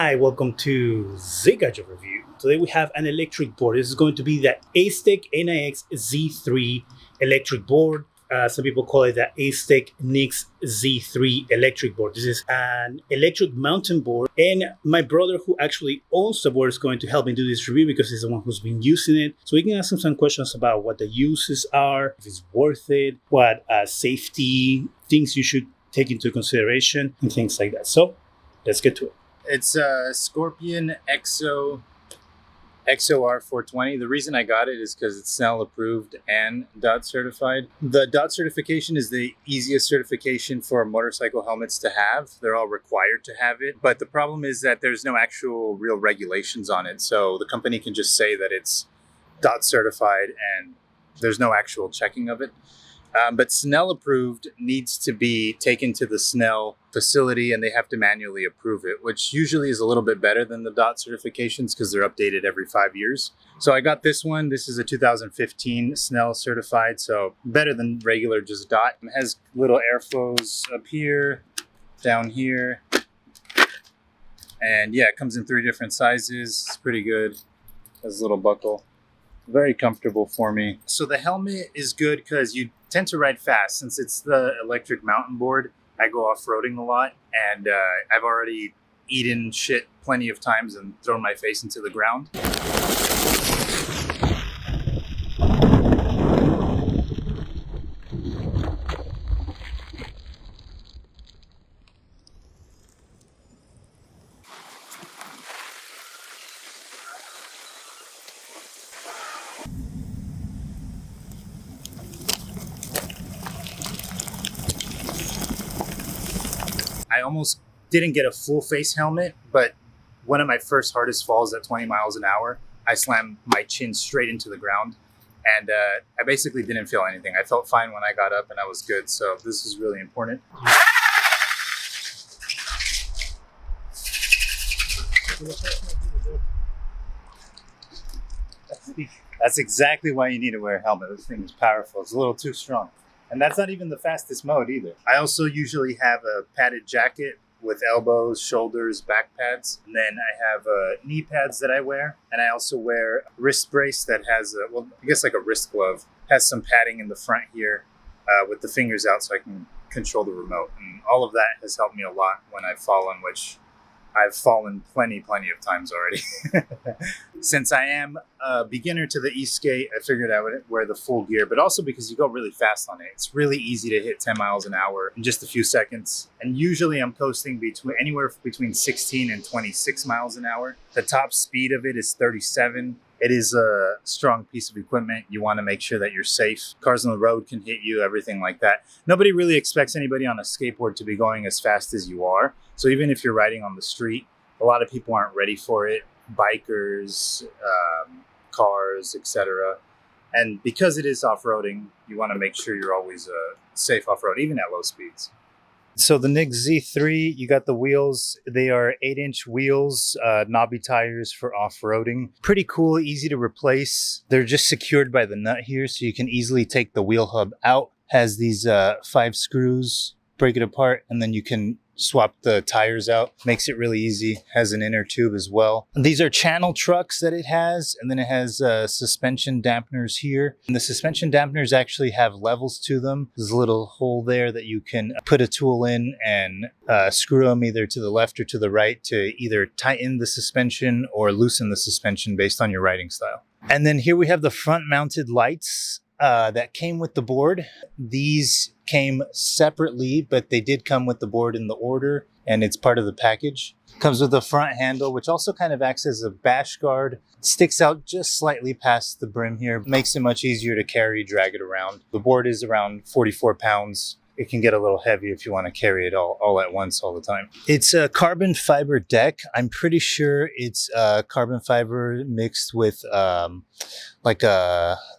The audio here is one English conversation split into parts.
Hi, welcome to ZGadgetReview. Today we have an electric board. This is going to be the Acedeck Nyx Z3 electric board. Some people call it the Acedeck Nyx Z3 electric board. This is an electric mountain board, and my brother, who actually owns the board, is going to help me do this review because he's the one who's been using it. So we can ask him some questions about what the uses are, if it's worth it, what safety things you should take into consideration, and things like that. So let's get to it. It's a Scorpion XO R420. The reason I got it is because it's Snell approved and DOT certified. The DOT certification is the easiest certification for motorcycle helmets to have. They're all required to have it. But the problem is that there's no actual real regulations on it. So the company can just say that it's DOT certified and there's no actual checking of it. But Snell approved needs to be taken to the Snell facility and they have to manually approve it, which usually is a little bit better than the DOT certifications because they're updated every 5 years. So I got this one. This is a 2015 Snell certified, so better than regular just DOT. It has little airflows up here, down here. And yeah, it comes in 3 different sizes. It's pretty good. Has a little buckle. Very comfortable for me. So the helmet is good because you tend to ride fast. Since it's the electric mountain board, I go off-roading a lot, and I've already eaten shit plenty of times and thrown my face into the ground. I almost didn't get a full face helmet, but one of my first hardest falls at 20 miles an hour, I slammed my chin straight into the ground, and I basically didn't feel anything. I felt fine when I got up and I was good, so this is really important. That's exactly why you need to wear a helmet. This thing is powerful. It's a little too strong. And that's not even the fastest mode either. I also usually have a padded jacket with elbows, shoulders, back pads. And then I have knee pads that I wear. And I also wear a wrist brace that has, I guess like a wrist glove. Has some padding in the front here with the fingers out so I can control the remote. And all of that has helped me a lot when I've fallen, which I've fallen plenty of times already. Since I am a beginner to the e-skate, I figured I would wear the full gear, but also because you go really fast on it. It's really easy to hit 10 miles an hour in just a few seconds. And usually I'm coasting anywhere between 16 and 26 miles an hour. The top speed of it is 37. It is a strong piece of equipment. You want to make sure that you're safe. Cars on the road can hit you, everything like that. Nobody really expects anybody on a skateboard to be going as fast as you are. So even if you're riding on the street, a lot of people aren't ready for it. Bikers, cars, etc. And because it is off-roading, you want to make sure you're always safe off-road, even at low speeds. So the Nyx Z3, you got the wheels. They are 8-inch wheels, knobby tires for off-roading. Pretty cool, easy to replace. They're just secured by the nut here, so you can easily take the wheel hub out. Has these 5 screws, break it apart, and then you can swap the tires out. Makes it really easy. Has an inner tube as well. These are channel trucks that it has, and then it has suspension dampeners here. And the suspension dampeners actually have levels to them. There's a little hole there that you can put a tool in and screw them either to the left or to the right to either tighten the suspension or loosen the suspension based on your riding style. And then here we have the front mounted lights that came with the board. These came separately, but they did come with the board in the order, and it's part of the package. Comes with a front handle, which also kind of acts as a bash guard. Sticks out just slightly past the brim here. Makes it much easier to carry, drag it around. The board is around 44 pounds. It can get a little heavy if you want to carry it all at once all the time. It's a carbon fiber deck. I'm pretty sure it's carbon fiber mixed with like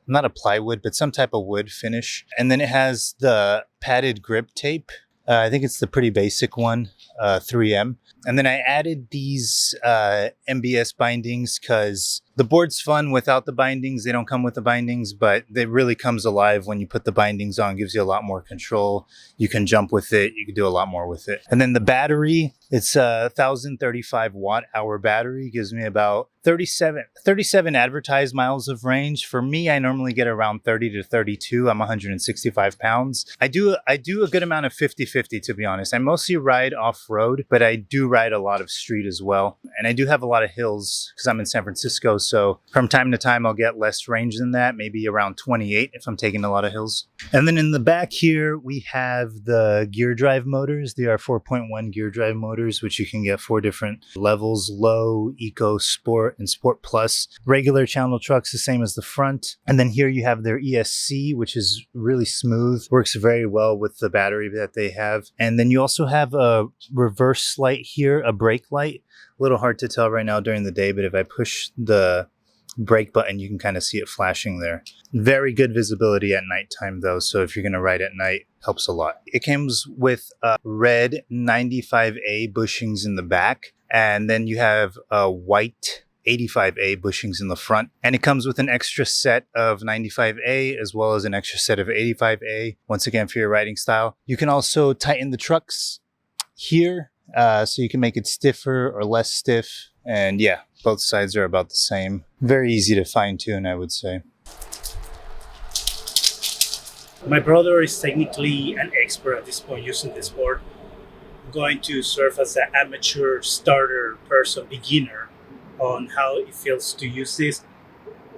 not a plywood, but some type of wood finish. And then it has the padded grip tape. I think it's the pretty basic one, 3M. And then I added these MBS bindings because The board's fun without the bindings. They don't come with the bindings, but it really comes alive when you put the bindings on. It gives you a lot more control. You can jump with it. You can do a lot more with it. And then the battery, it's a 1035 watt hour battery. Gives me about 37 advertised miles of range. For me, I normally get around 30 to 32. I'm 165 pounds. I do a good amount of 50-50, to be honest. I mostly ride off-road, but I do ride a lot of street as well. And I do have a lot of hills because I'm in San Francisco. So from time to time, I'll get less range than that, maybe around 28 if I'm taking a lot of hills. And then in the back here, we have the gear drive motors. They are 4.1 gear drive motors, which you can get 4 different levels: low, eco, sport, and sport plus. Regular channel trucks, the same as the front. And then here you have their ESC, which is really smooth, works very well with the battery that they have. And then you also have a reverse light here, a brake light. A little hard to tell right now during the day, but if I push the brake button, you can kind of see it flashing there. Very good visibility at nighttime though, so if you're going to ride at night, helps a lot. It comes with red 95A bushings in the back, and then you have a white 85A bushings in the front, and it comes with an extra set of 95A as well as an extra set of 85A, once again for your riding style. You can also tighten the trucks here, so you can make it stiffer or less stiff, and yeah, both sides are about the same. Very easy to fine tune, I would say. My brother is technically an expert at this point using this board. I'm going to serve as an amateur starter person, beginner, on how it feels to use this.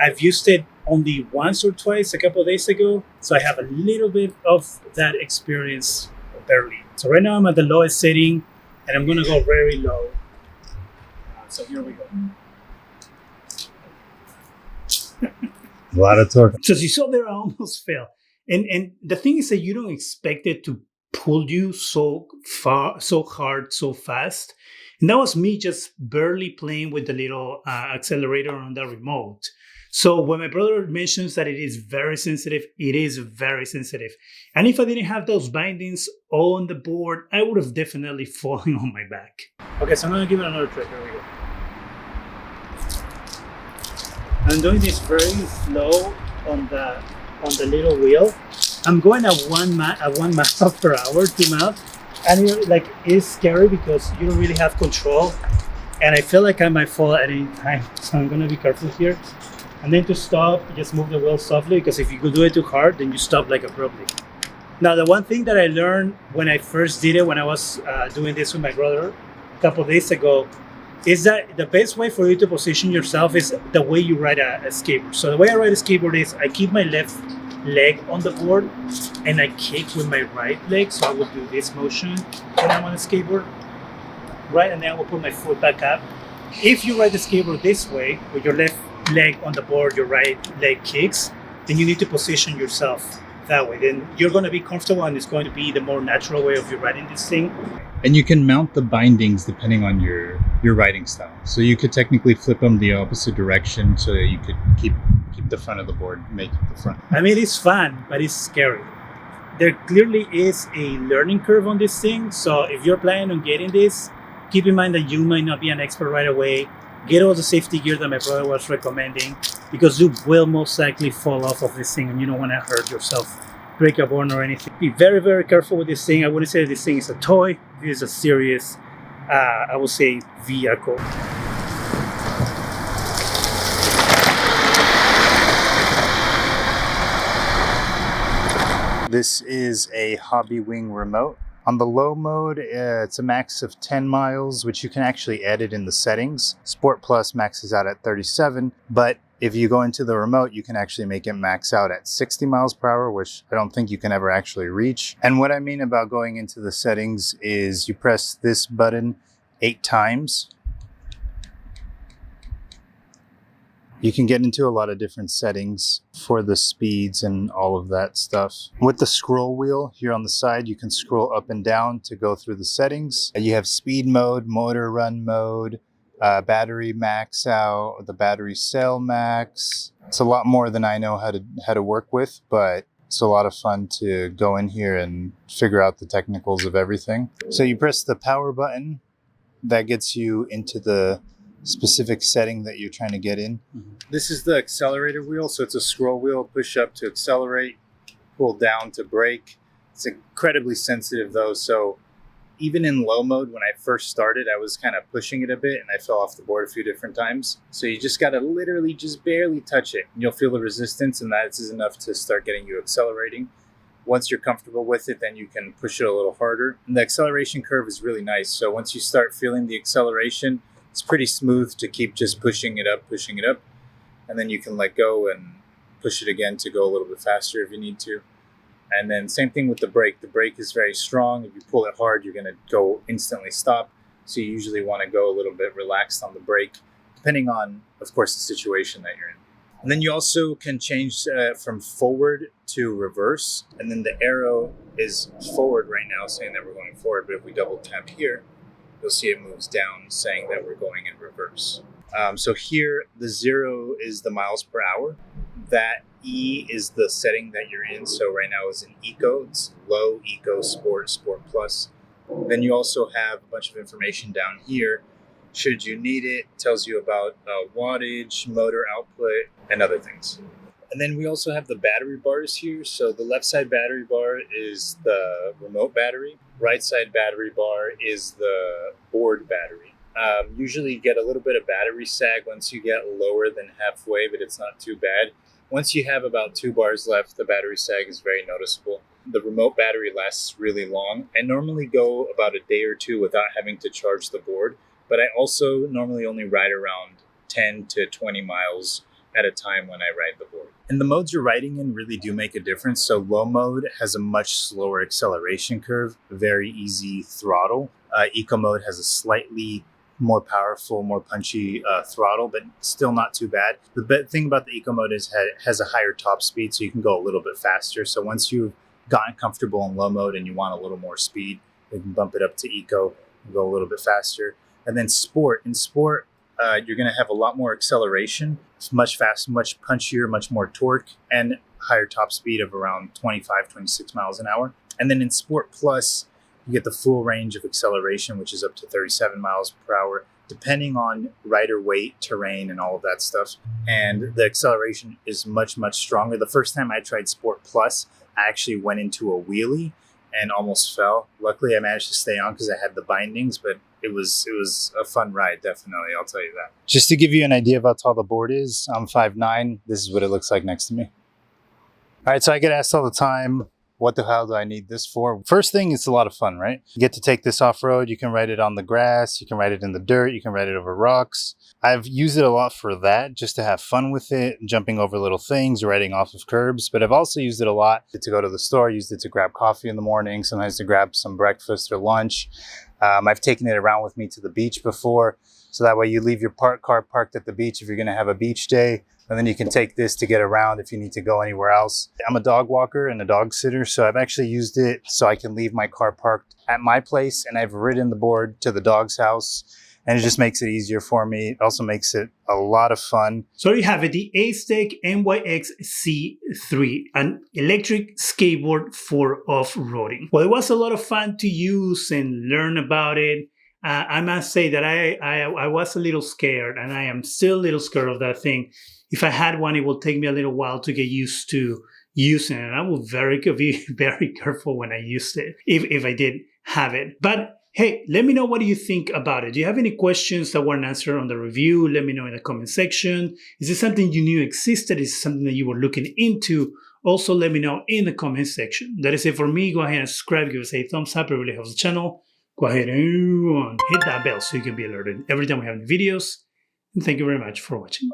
I've used it only once or twice a couple of days ago, so I have a little bit of that experience, barely. So right now I'm at the lowest setting, and I'm gonna go very low. So here we go. A lot of torque. So as you saw there, I almost fell. And the thing is that you don't expect it to pull you so far, so hard, so fast. And that was me just barely playing with the little accelerator on the remote. So when my brother mentions that it is very sensitive, it is very sensitive. And if I didn't have those bindings on the board, I would have definitely fallen on my back. Okay, so I'm gonna give it another try. Here we go. I'm doing this very slow on the little wheel. I'm going at 1 mile per hour, 2 miles. And it's scary because you don't really have control. And I feel like I might fall at any time. So I'm gonna be careful here. And then to stop, just move the wheel softly, because if you do it too hard, then you stop like abruptly. Now, the one thing that I learned when I first did it, when I was doing this with my brother a couple of days ago, is that the best way for you to position yourself is the way you ride a skateboard. So the way I ride a skateboard is I keep my left leg on the board and I kick with my right leg. So I will do this motion when I'm on a skateboard, right? And then I will put my foot back up. If you ride the skateboard this way, with your left leg on the board, your right leg kicks, then you need to position yourself that way. Then you're going to be comfortable, and it's going to be the more natural way of you riding this thing. And you can mount the bindings depending on your riding style. So you could technically flip them the opposite direction so that you could keep the front of the board, make it the front. I mean, it's fun, but it's scary. There clearly is a learning curve on this thing. So if you're planning on getting this, keep in mind that you might not be an expert right away. Get all the safety gear that my brother was recommending, because you will most likely fall off of this thing and you don't want to hurt yourself, break a bone or anything. Be very, very careful with this thing. I wouldn't say this thing is a toy. This is a serious, I would say, vehicle. This is a Hobby Wing remote. On the low mode, it's a max of 10 miles, which you can actually edit in the settings. Sport Plus maxes out at 37, but if you go into the remote, you can actually make it max out at 60 miles per hour, which I don't think you can ever actually reach. And what I mean about going into the settings is you press this button 8 times. You can get into a lot of different settings for the speeds and all of that stuff. With the scroll wheel here on the side, you can scroll up and down to go through the settings. You have speed mode, motor run mode, battery max out, the battery cell max. It's a lot more than I know how to work with, but it's a lot of fun to go in here and figure out the technicals of everything. So you press the power button, that gets you into the specific setting that you're trying to get in. This is the accelerator wheel, so it's a scroll wheel. Push up to accelerate, pull down to brake. It's incredibly sensitive though, so even in low mode, when I first started, I was kind of pushing it a bit and I fell off the board a few different times. So you just got to literally just barely touch it. You'll feel the resistance, and that is enough to start getting you accelerating. Once you're comfortable with it, then you can push it a little harder. And the acceleration curve is really nice. So once you start feeling the acceleration, it's pretty smooth to keep just pushing it up. And then you can let go and push it again to go a little bit faster if you need to. And then same thing with the brake. The brake is very strong. If you pull it hard, you're going to go instantly stop. So you usually want to go a little bit relaxed on the brake, depending on, of course, the situation that you're in. And then you also can change from forward to reverse. And then the arrow is forward right now, saying that we're going forward. But if we double tap here, you'll see it moves down, saying that we're going in reverse. So here, the 0 is the miles per hour. That E is the setting that you're in. So right now it's in Eco. It's low, Eco, Sport, Sport Plus. Then you also have a bunch of information down here. Should you need it, tells you about wattage, motor output, and other things. And then we also have the battery bars here. So the left side battery bar is the remote battery. Right side battery bar is the board battery. Usually you get a little bit of battery sag once you get lower than halfway, but it's not too bad. Once you have about 2 bars left, the battery sag is very noticeable. The remote battery lasts really long. I normally go about a day or 2 without having to charge the board, but I also normally only ride around 10 to 20 miles at a time when I ride the board. And the modes you're riding in really do make a difference. So low mode has a much slower acceleration curve, very easy throttle. Eco mode has a slightly more powerful, more punchy throttle, but still not too bad. The thing about the Eco mode is it has a higher top speed, so you can go a little bit faster. So once you've gotten comfortable in low mode and you want a little more speed, you can bump it up to Eco and go a little bit faster. And then Sport. In Sport, you're going to have a lot more acceleration. It's much faster, much punchier, much more torque, and higher top speed of around 25, 26 miles an hour. And then in Sport Plus, you get the full range of acceleration, which is up to 37 miles per hour, depending on rider weight, terrain, and all of that stuff. And the acceleration is much, much stronger. The first time I tried Sport Plus, I actually went into a wheelie and almost fell. Luckily, I managed to stay on because I had the bindings, but it was a fun ride, definitely, I'll tell you that. Just to give you an idea of how tall the board is, I'm 5'9". This is what it looks like next to me. All right, so I get asked all the time, what the hell do I need this for? First thing, it's a lot of fun, right? You get to take this off-road. You can ride it on the grass. You can ride it in the dirt. You can ride it over rocks. I've used it a lot for that, just to have fun with it, jumping over little things, riding off of curbs. But I've also used it a lot to go to the store, used it to grab coffee in the morning, sometimes to grab some breakfast or lunch. I've taken it around with me to the beach before. So that way you leave your car parked at the beach if you're going to have a beach day. And then you can take this to get around if you need to go anywhere else. I'm a dog walker and a dog sitter, so I've actually used it so I can leave my car parked at my place, and I've ridden the board to the dog's house, and it just makes it easier for me. It also makes it a lot of fun. So you have it, the Acedeck Nyx Z3, an electric skateboard for off-roading. Well, it was a lot of fun to use and learn about it. I must say that I was a little scared, and I am still a little scared of that thing. If I had one, it will take me a little while to get used to using it. And I will be very careful when I used it, if I did have it. But hey, let me know what do you think about it. Do you have any questions that weren't answered on the review? Let me know in the comment section. Is this something you knew existed? Is it something that you were looking into? Also, let me know in the comment section. That is it for me. Go ahead and subscribe, give us a thumbs up. It really helps the channel. Go ahead and hit that bell so you can be alerted every time we have new videos. And thank you very much for watching.